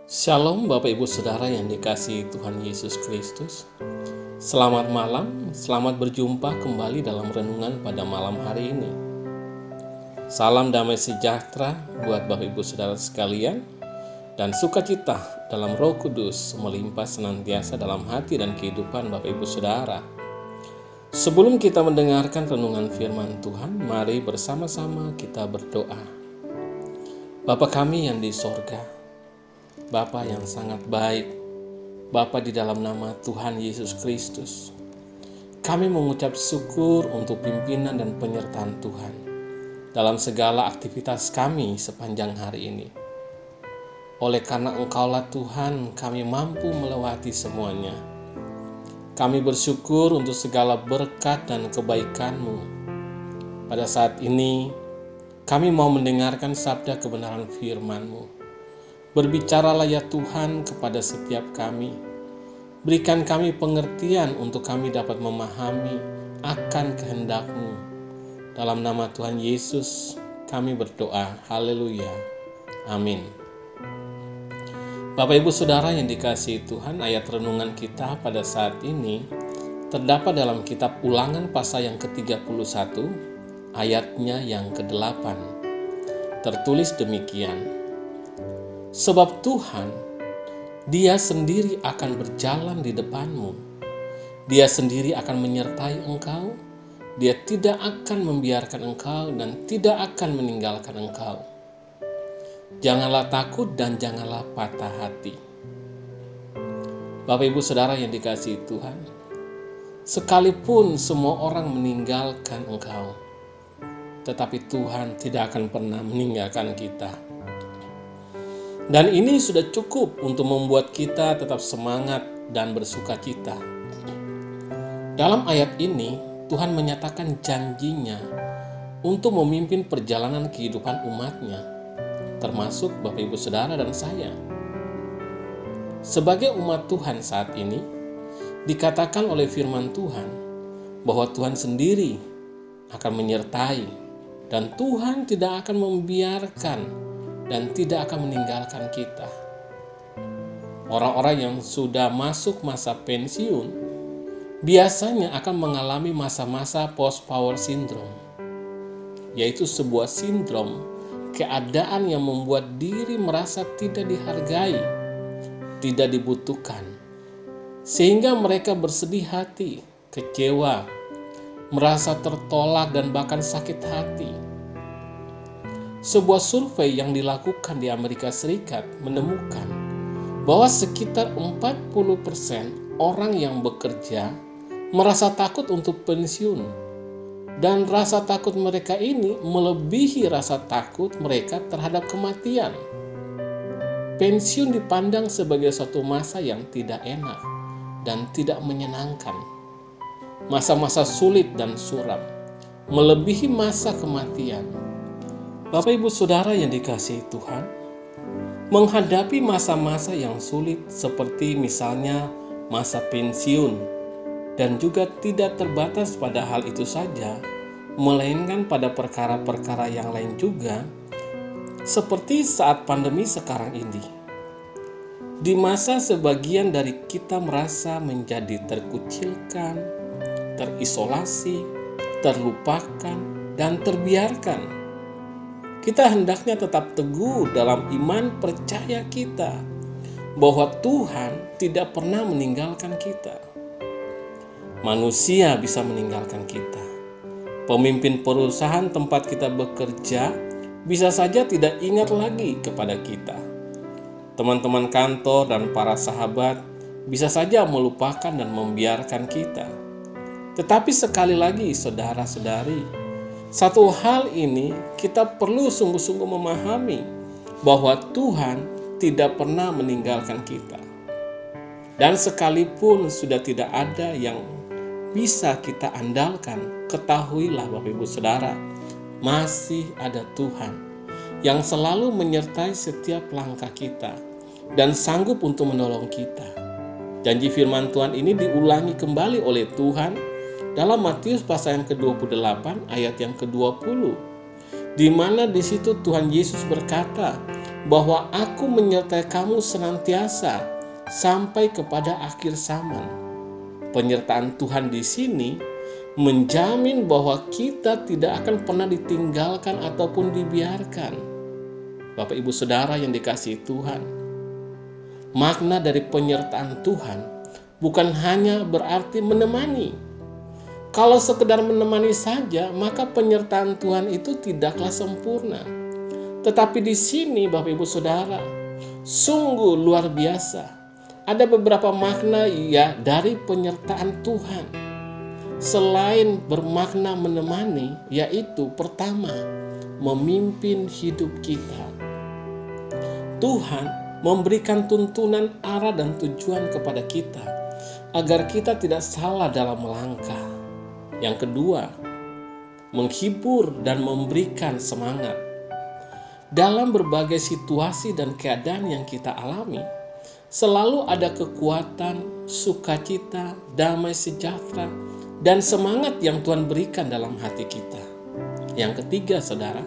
Shalom Bapak Ibu Saudara yang dikasihi Tuhan Yesus Kristus. Selamat malam, selamat berjumpa kembali dalam renungan pada malam hari ini. Salam damai sejahtera buat Bapak Ibu Saudara sekalian, dan sukacita dalam Roh Kudus melimpah senantiasa dalam hati dan kehidupan Bapak Ibu Saudara. Sebelum kita mendengarkan renungan firman Tuhan, mari bersama-sama kita berdoa. Bapa kami yang di sorga, Bapa yang sangat baik, Bapa di dalam nama Tuhan Yesus Kristus, kami mengucap syukur untuk pimpinan dan penyertaan Tuhan dalam segala aktivitas kami sepanjang hari ini. Oleh karena Engkaulah Tuhan, kami mampu melewati semuanya. Kami bersyukur untuk segala berkat dan kebaikan-Mu. Pada saat ini, kami mau mendengarkan sabda kebenaran firman-Mu. Berbicaralah ya Tuhan kepada setiap kami. Berikan kami pengertian untuk kami dapat memahami akan kehendak-Mu. Dalam nama Tuhan Yesus kami berdoa. Haleluya. Amin. Bapak Ibu Saudara yang dikasihi Tuhan, ayat renungan kita pada saat ini terdapat dalam kitab Ulangan pasal yang ke-31, ayatnya yang ke-8. Tertulis demikian: Sebab Tuhan, Dia sendiri akan berjalan di depanmu. Dia sendiri akan menyertai engkau. Dia tidak akan membiarkan engkau dan tidak akan meninggalkan engkau. Janganlah takut dan janganlah patah hati. Bapak Ibu Saudara yang dikasihi Tuhan, sekalipun semua orang meninggalkan engkau, tetapi Tuhan tidak akan pernah meninggalkan kita. Dan ini sudah cukup untuk membuat kita tetap semangat dan bersukacita. Dalam ayat ini, Tuhan menyatakan janjinya untuk memimpin perjalanan kehidupan umat-Nya, termasuk Bapak Ibu Saudara dan saya. Sebagai umat Tuhan saat ini, dikatakan oleh firman Tuhan bahwa Tuhan sendiri akan menyertai dan Tuhan tidak akan membiarkan dan tidak akan meninggalkan kita. Orang-orang yang sudah masuk masa pensiun biasanya akan mengalami masa-masa post-power syndrome, yaitu sebuah sindrom keadaan yang membuat diri merasa tidak dihargai, tidak dibutuhkan, sehingga mereka bersedih hati, kecewa, merasa tertolak dan bahkan sakit hati. Sebuah survei yang dilakukan di Amerika Serikat menemukan bahwa sekitar 40% orang yang bekerja merasa takut untuk pensiun, dan rasa takut mereka ini melebihi rasa takut mereka terhadap kematian. Pensiun dipandang sebagai suatu masa yang tidak enak dan tidak menyenangkan. Masa-masa sulit dan suram melebihi masa kematian. Bapak Ibu Saudara yang dikasihi Tuhan, menghadapi masa-masa yang sulit seperti misalnya masa pensiun, dan juga tidak terbatas pada hal itu saja, melainkan pada perkara-perkara yang lain juga, seperti saat pandemi sekarang ini. Di masa sebagian dari kita merasa menjadi terkucilkan, terisolasi, terlupakan, dan terbiarkan, kita hendaknya tetap teguh dalam iman percaya kita bahwa Tuhan tidak pernah meninggalkan kita. Manusia bisa meninggalkan kita. Pemimpin perusahaan tempat kita bekerja bisa saja tidak ingat lagi kepada kita. Teman-teman kantor dan para sahabat bisa saja melupakan dan membiarkan kita. Tetapi sekali lagi saudara-saudari, satu hal ini kita perlu sungguh-sungguh memahami bahwa Tuhan tidak pernah meninggalkan kita. Dan sekalipun sudah tidak ada yang bisa kita andalkan, ketahuilah Bapak Ibu Saudara, masih ada Tuhan yang selalu menyertai setiap langkah kita dan sanggup untuk menolong kita. Janji firman Tuhan ini diulangi kembali oleh Tuhan dalam Matius pasal yang ke-28 ayat yang ke-20, di mana di situ Tuhan Yesus berkata bahwa aku menyertai kamu senantiasa sampai kepada akhir zaman. Penyertaan Tuhan di sini menjamin bahwa kita tidak akan pernah ditinggalkan ataupun dibiarkan. Bapak Ibu Saudara yang dikasihi Tuhan, makna dari penyertaan Tuhan bukan hanya berarti menemani. Kalau sekedar menemani saja, maka penyertaan Tuhan itu tidaklah sempurna. Tetapi di sini Bapak Ibu Saudara, sungguh luar biasa. Ada beberapa makna dari penyertaan Tuhan. Selain bermakna menemani, yaitu pertama, memimpin hidup kita. Tuhan memberikan tuntunan arah dan tujuan kepada kita agar kita tidak salah dalam melangkah. Yang kedua, menghibur dan memberikan semangat. Dalam berbagai situasi dan keadaan yang kita alami, selalu ada kekuatan, sukacita, damai sejahtera, dan semangat yang Tuhan berikan dalam hati kita. Yang ketiga, saudara,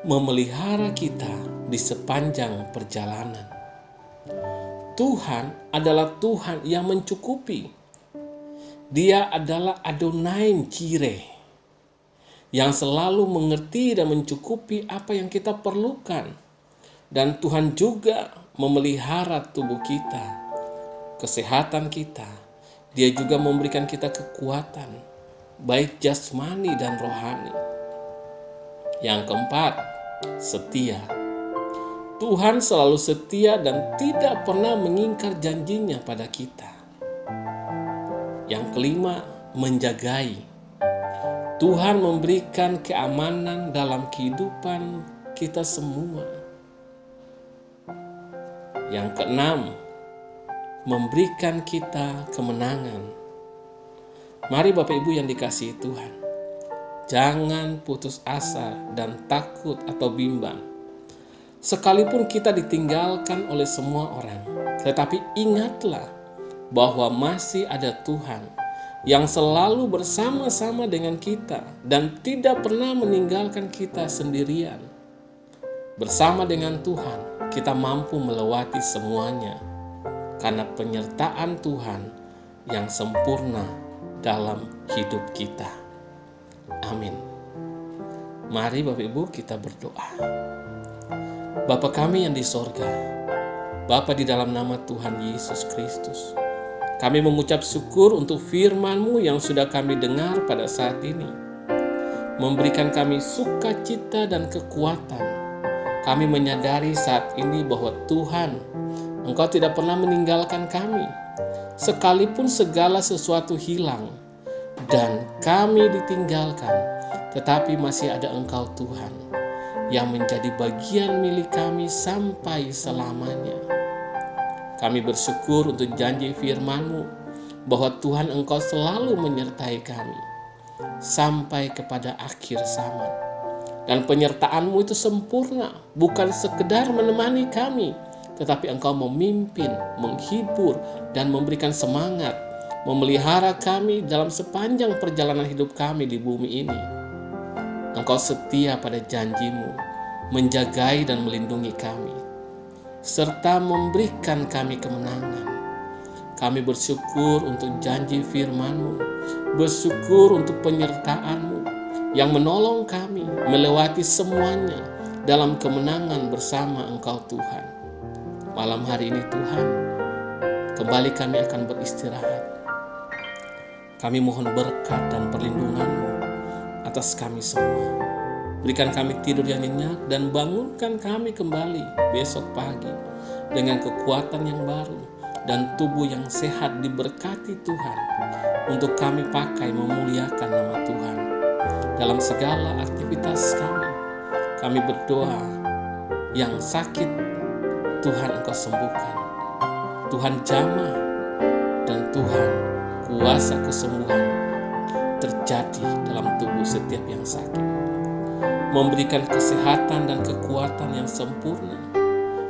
memelihara kita di sepanjang perjalanan. Tuhan adalah Tuhan yang mencukupi. Dia adalah Adonai Jireh, yang selalu mengerti dan mencukupi apa yang kita perlukan. Dan Tuhan juga memelihara tubuh kita, kesehatan kita. Dia juga memberikan kita kekuatan, baik jasmani dan rohani. Yang keempat, setia. Tuhan selalu setia dan tidak pernah mengingkar janjinya pada kita. Yang kelima, menjagai. Tuhan memberikan keamanan dalam kehidupan kita semua. Yang keenam, memberikan kita kemenangan. Mari Bapak Ibu yang dikasihi Tuhan, jangan putus asa dan takut atau bimbang. Sekalipun kita ditinggalkan oleh semua orang, tetapi ingatlah bahwa masih ada Tuhan yang selalu bersama-sama dengan kita dan tidak pernah meninggalkan kita sendirian. Bersama dengan Tuhan, kita mampu melewati semuanya karena penyertaan Tuhan yang sempurna dalam hidup kita. Amin. Mari Bapak Ibu kita berdoa. Bapa kami yang di sorga, Bapa di dalam nama Tuhan Yesus Kristus, kami mengucap syukur untuk firman-Mu yang sudah kami dengar pada saat ini. Memberikan kami sukacita dan kekuatan. Kami menyadari saat ini bahwa Tuhan, Engkau tidak pernah meninggalkan kami, sekalipun segala sesuatu hilang dan kami ditinggalkan, tetapi masih ada Engkau Tuhan yang menjadi bagian milik kami sampai selamanya. Kami bersyukur untuk janji firman-Mu bahwa Tuhan Engkau selalu menyertai kami sampai kepada akhir zaman. Dan penyertaan-Mu itu sempurna, bukan sekedar menemani kami, tetapi Engkau memimpin, menghibur, dan memberikan semangat, memelihara kami dalam sepanjang perjalanan hidup kami di bumi ini. Engkau setia pada janji-Mu, menjagai dan melindungi kami, serta memberikan kami kemenangan. Kami bersyukur untuk janji firman-Mu, bersyukur untuk penyertaan-Mu yang menolong kami melewati semuanya dalam kemenangan bersama Engkau Tuhan. Malam hari ini Tuhan, kembali kami akan beristirahat. Kami mohon berkat dan perlindungan-Mu atas kami semua. Berikan kami tidur yang nyenyak dan bangunkan kami kembali besok pagi dengan kekuatan yang baru dan tubuh yang sehat diberkati Tuhan untuk kami pakai memuliakan nama Tuhan dalam segala aktivitas kami. Kami berdoa, yang sakit Tuhan Engkau sembuhkan, Tuhan jamah, dan Tuhan kuasa kesembuhan terjadi dalam tubuh setiap yang sakit, memberikan kesehatan dan kekuatan yang sempurna.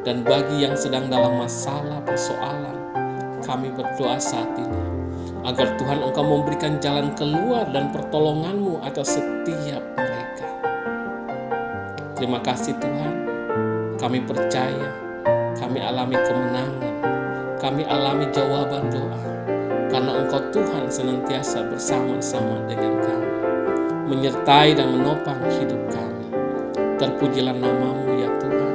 Dan bagi yang sedang dalam masalah persoalan, kami berdoa saat ini agar Tuhan Engkau memberikan jalan keluar dan pertolongan-Mu atas setiap mereka. Terima kasih Tuhan, Kami percaya, kami alami kemenangan, kami alami jawaban doa, karena Engkau Tuhan senantiasa bersama-sama dengan kami, menyertai dan menopang hidup kami. Terpujilah nama-Mu ya Tuhan.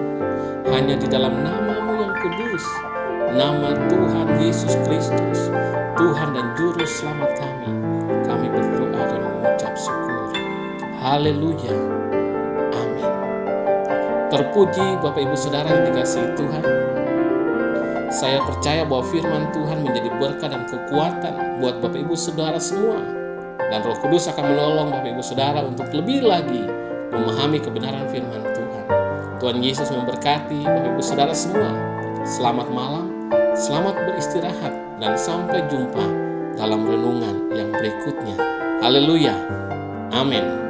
Hanya di dalam nama-Mu yang kudus, nama Tuhan Yesus Kristus, Tuhan dan Juru Selamat kami berdoa dan mengucap syukur. Haleluya. Amin. Terpuji Bapak Ibu Saudara yang dikasihi Tuhan. Saya percaya bahwa firman Tuhan menjadi berkat dan kekuatan buat Bapak Ibu Saudara semua. Dan Roh Kudus akan menolong Bapak Ibu Saudara untuk lebih lagi memahami kebenaran firman Tuhan. Tuhan Yesus memberkati Bapak Ibu Saudara semua. Selamat malam, selamat beristirahat, dan sampai jumpa dalam renungan yang berikutnya. Haleluya. Amin.